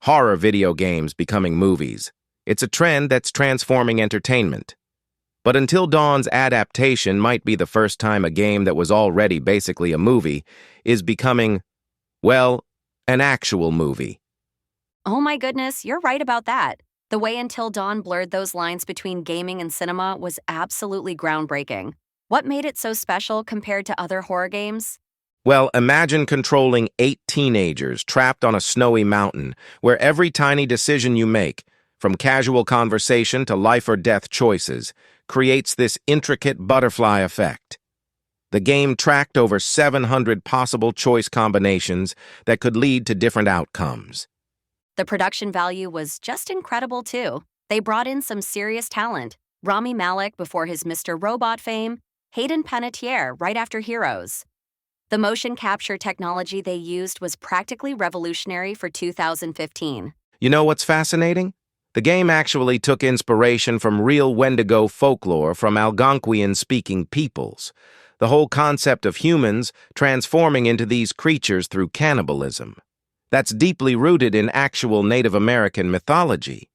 horror video games becoming movies. It's a trend that's transforming entertainment. But Until Dawn's adaptation might be the first time a game that was already basically a movie is becoming, well, an actual movie. Oh my goodness, you're right about that. The way Until Dawn blurred those lines between gaming and cinema was absolutely groundbreaking. What made it so special compared to other horror games? Well, imagine controlling 8 teenagers trapped on a snowy mountain where every tiny decision you make, from casual conversation to life or death choices, creates this intricate butterfly effect. The game tracked over 700 possible choice combinations that could lead to different outcomes. The production value was just incredible, too. They brought in some serious talent. Rami Malek before his Mr. Robot fame, Hayden Panettiere right after Heroes. The motion capture technology they used was practically revolutionary for 2015. You know what's fascinating? The game actually took inspiration from real Wendigo folklore from Algonquian-speaking peoples. The whole concept of humans transforming into these creatures through cannibalism. That's deeply rooted in actual Native American mythology.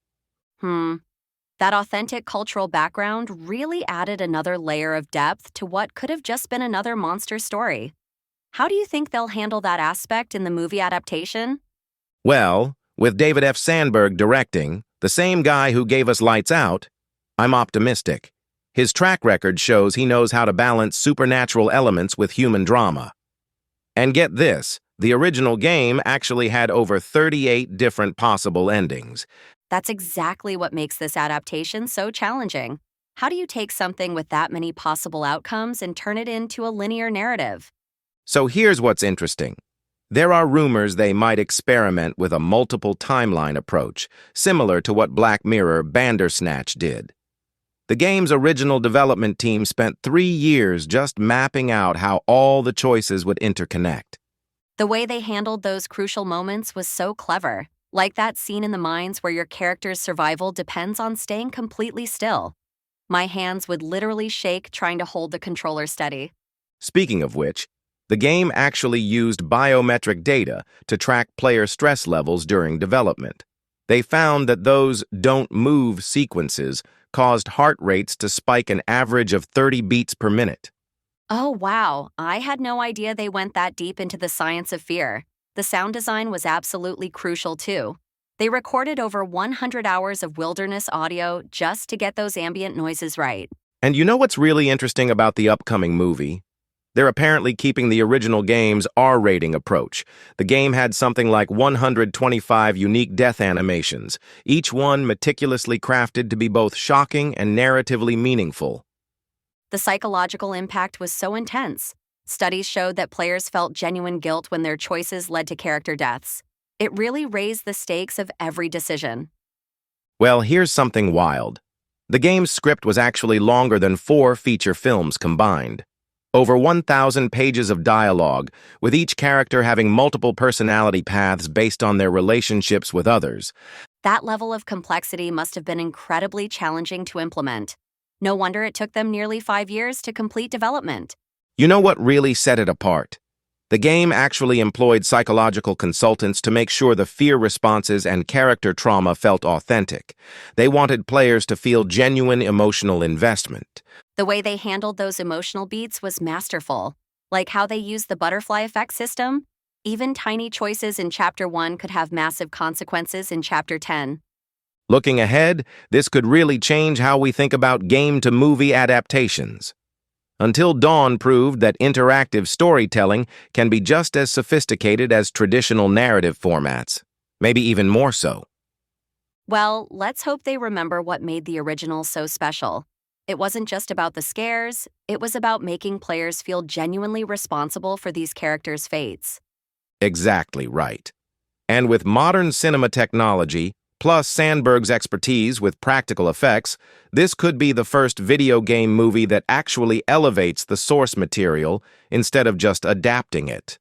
That authentic cultural background really added another layer of depth to what could have just been another monster story. How do you think they'll handle that aspect in the movie adaptation? Well, with David F. Sandberg directing, the same guy who gave us Lights Out, I'm optimistic. His track record shows he knows how to balance supernatural elements with human drama. And get this, the original game actually had over 38 different possible endings. That's exactly what makes this adaptation so challenging. How do you take something with that many possible outcomes and turn it into a linear narrative? So here's what's interesting. There are rumors they might experiment with a multiple timeline approach, similar to what Black Mirror Bandersnatch did. The game's original development team spent 3 years just mapping out how all the choices would interconnect. The way they handled those crucial moments was so clever, like that scene in The Mines where your character's survival depends on staying completely still. My hands would literally shake trying to hold the controller steady. Speaking of which, the game actually used biometric data to track player stress levels during development. They found that those don't move sequences caused heart rates to spike an average of 30 beats per minute. Oh, wow. I had no idea they went that deep into the science of fear. The sound design was absolutely crucial, too. They recorded over 100 hours of wilderness audio just to get those ambient noises right. And you know what's really interesting about the upcoming movie? They're apparently keeping the original game's R-rating approach. The game had something like 125 unique death animations, each one meticulously crafted to be both shocking and narratively meaningful. The psychological impact was so intense. Studies showed that players felt genuine guilt when their choices led to character deaths. It really raised the stakes of every decision. Well, here's something wild. The game's script was actually longer than 4 feature films combined. Over 1,000 pages of dialogue, with each character having multiple personality paths based on their relationships with others. That level of complexity must have been incredibly challenging to implement. No wonder it took them nearly 5 years to complete development. You know what really set it apart? The game actually employed psychological consultants to make sure the fear responses and character trauma felt authentic. They wanted players to feel genuine emotional investment. The way they handled those emotional beats was masterful, like how they used the butterfly effect system. Even tiny choices in Chapter 1 could have massive consequences in Chapter 10. Looking ahead, this could really change how we think about game-to-movie adaptations. Until Dawn proved that interactive storytelling can be just as sophisticated as traditional narrative formats, maybe even more so. Well, let's hope they remember what made the original so special. It wasn't just about the scares, it was about making players feel genuinely responsible for these characters' fates. Exactly right. And with modern cinema technology, plus Sandberg's expertise with practical effects, this could be the first video game movie that actually elevates the source material instead of just adapting it.